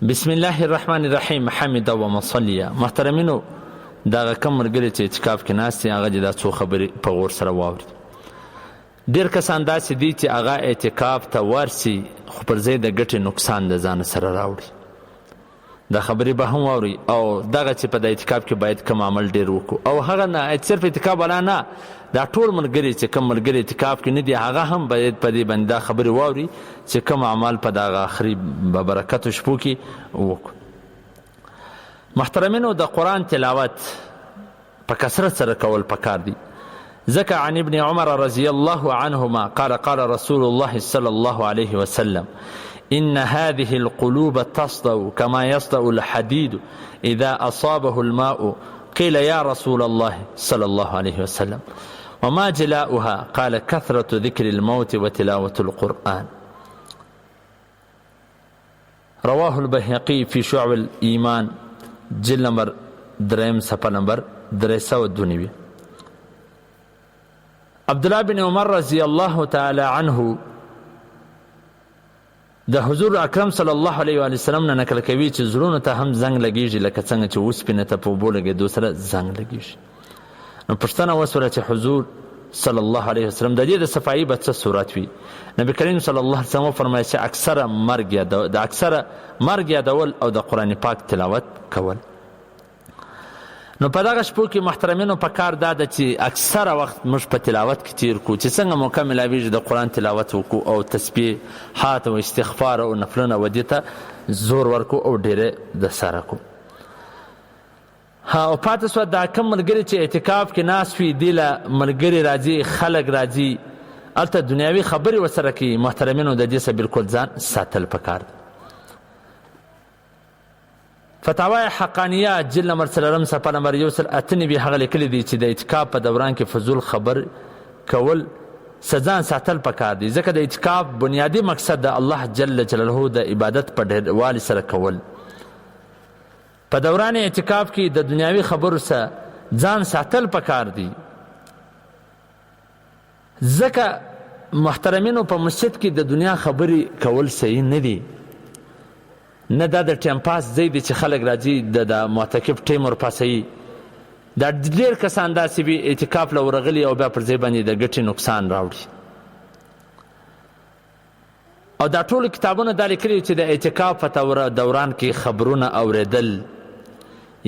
بسم الله الرحمن الرحیم. حمد و مصلیه. محترمینو، دغه کم ملګري چې اعتکاف کې ناست دي هغه دې دا څو خبرې په غور سره واوري. ډېر کسان داسې دي چې هغه اعتکاف ته ورسي خو پر ځای د ګټې نقصان د ځان سره راوړي. دا خبرې به هم واوري او دغه چې په د اعتکاف کې باید کم عمل ډېر وکړو او هغه نه صرف اعتکاف والا نه، دا ټول ملګري چې کم ملګري اعتکاف کې نه دي هغه هم باید په دې باندې دا خبرې واوري چې کم عمل په دغه آخري برکتو شپو کې وکړو. محترمینو، د قرآن تلاوت په کثرت سره کول پکار دي. ځکه عن ابن عمر رضی الله عنهما قال قال رسول الله صلی الله علیه وسلم إن هذه القلوب تصدأ كما يصدأ الحديد إذا أصابه الماء قيل يا رسول الله صلى الله عليه وسلم وما جلاؤها قال كثرة ذكر الموت وتلاوة القرآن. رواه البيهقي في شعب الإيمان جلد نمبر 3 صفحه نمبر 392. عبدالله بن عمر رضی الله تعالی عنه د حضور اکرم صلی الله علیه و سلم نه نقل کوي چې زړونو ته هم زنګ لګیږي لکه څنګه چې اوسپنې ته په اوبو لګېدو سره زنګ لګیږي. نو پوښتنه وسوله چې حضور صلی الله علیه وسلم د دې د صفایي به څه صورت وي؟ نبی کریم صلی الله علیه وسلم وفرمایل چې اکثره مرګ یادول او د قرآن پاک تلاوت کول. نو په دغه شپو کې محترمینو په کار دا ده چې اکثره وخت موږ په تلاوت کې تیر کړو چې څنګه موقع ملاویږي د قرآن تلاوت وکړو او تسبیحات او استغفار او نفلونه و دې ته زور ورکړو او ډېرې د سره کړو. او پاتې سوه دا کم ملګري چې اعتکاف کې ناست وي دې له ملګري راځي خلک راځي هلته دنیاوي خبرې ورسره کوي. محترمینو، د دې څخه بلکل ځان ساتل پکار دی. فتاوی حقانیه جلد نمبر 4 صفحه نمبر 198 هغه لیکلي دي چې د اعتکاف په دوران کې فضول خبر کول ځان ساتل پکار دي. ځکه د اعتکاف بنیادی مقصد د الله جل جلاله د عبادت په ډېروالي سره کول. په دوران اعتکاف کې د دنیاوي خبرو سره ځان ساتل پکار دي. ځکه محترمینو، په مسجد کې د دنیا خبرې کول صحیح نه دي. نه دا د ټیم پاس ځای دی چې خلک راځي د معتکف ټیم ورپاسوي. دا ډېر کسان داسې وي اعتکاف له ورغلي او بیا پر ځای باندې د ګټې نقصان راوړي. او دا ټول کتابونه دا لیکلي چې د اعتکاف په دوران کې خبرونه اوریدل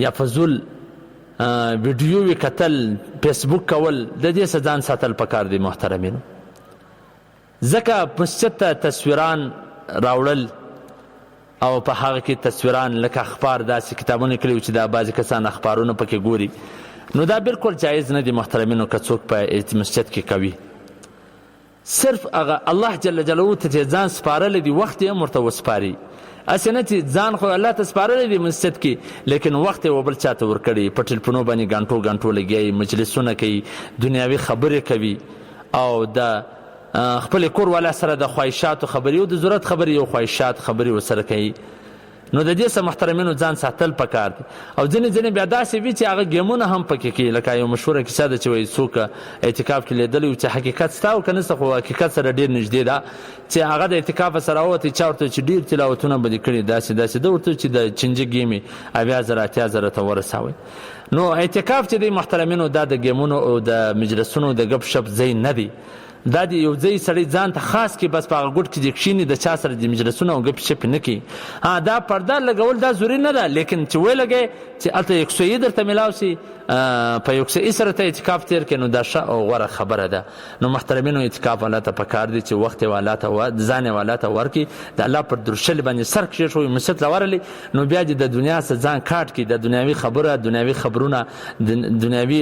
یا فضول ویډیووي کتل فیسبوک کول د دې څخه ځان ساتل پکار دي. محترمینو، ځکه مسجد ته تصویران راوړل او په هغه کې تصویران لکه اخبار داسې کتابونه کړي چې دا بعضې کسان اخبارونه پکې ګوري، نو دا بالکل جایز نه دي. محترمینو، که څوک په مسجد کې کوي صرف هغه الله جل جلاله ته چې ځان سپارلی دی وخت یې هم ورته وسپاري. هسې نه چې ځان خو الله ته سپارلی دی مسجد کې لیکن وخت یې وبل چا ته ورکړي، په ټلفونو باندې ګنټو لګیایي، مجلسونه کوي، دنیاوي خبرې کوي او د خپل کور والا سره د خواهشاتو خبرې او د ضرورت خبرې او خواهشات خبرې ورسره کوي. نو د دې څخه محترمینو ځان ساتل پکار دي. او ځینې بیا داسې وي چې هغه ګیمونه هم پکې کوي. لکه یو مشهوره کیسه ده چې وایي څوک اعتکاف کې لیدلی و چې حقیقت ستا او که نسته خو حقیقت سره ډېر نږدې ده چې هغه د اعتکاف سره ووتی چا ورته چې ډېر تلاوتونه به دې کړي داسې ده ورته چې د چنجه ګیمې 70,000 80,000 ته ورسوئ. نو اعتکاف چې دی محترمینو دا د ګیمونو او د مجلسونو د ګپ شپ ځای نه دی. دا د یو ځای سړی ځان ته خاص کې بس په هغه ګوټ کې دې کښېني د چا سره د مجلسونه او ګپ شپ نه کوي. دا پرده لګول دا ضروري نه ده، لیکن چې ولګئ چې هلته یکسویي درته میلاو شي په یکسویي سره ته اعتکاف تېر کړې نو دا ښه او غوره خبره ده. نو محترمینو، اعتکاف الله ته پکار دی چې وخت یې ځان یې الله ته ورکړي، د الله پر درشلې باندې سر کښېښوي، مسجد ته ورغلي نو بیا دې د دنیا څخه ځان کاټ کړي، د دنیاوي خبرونه دنیاوي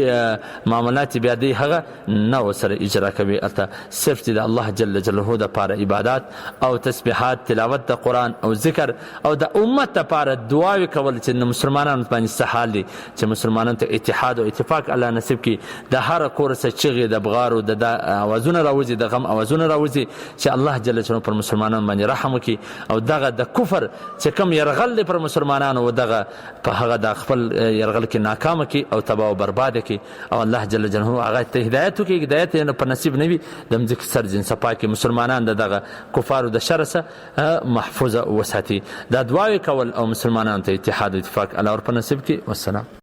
معاملات بیا دی هغه نه ورسره اجرا کوي. هلته صرف چې د الله جل جلاله دپاره عبادات او تسبیحات، تلاوت د قرآن او ذکر او د امت دپاره دعاوې کول چې د مسلمانانو باندې څه حال دی چې مسلمانانو ته اتحاد اتحاد او اتفاق الله نصیب کړي. د هر کور څخه چغې د بغارو د اوازونه راوځي، د غم اوازونه راوځي، چې الله جل جلاله پر مسلمانانو باندې رحم وکړي او دغه د کفر چې کوم یرغل دی پر مسلمانانو و دغه په هغه د خپل یرغل کې ناکام کړي او تباه او برباد کړي او الله جل جلاله هغه ته هدایت وکړي. هدایت یې په نصیب نه وي د مځکې سر جنسه پاکي مسلمانان د دغه کفارو د شر څخه محفوظه وساتي. دا دعاوې کول او مسلمانانو ته اتحاد او اتفاق الله ور په نصیب کړي. والسلام.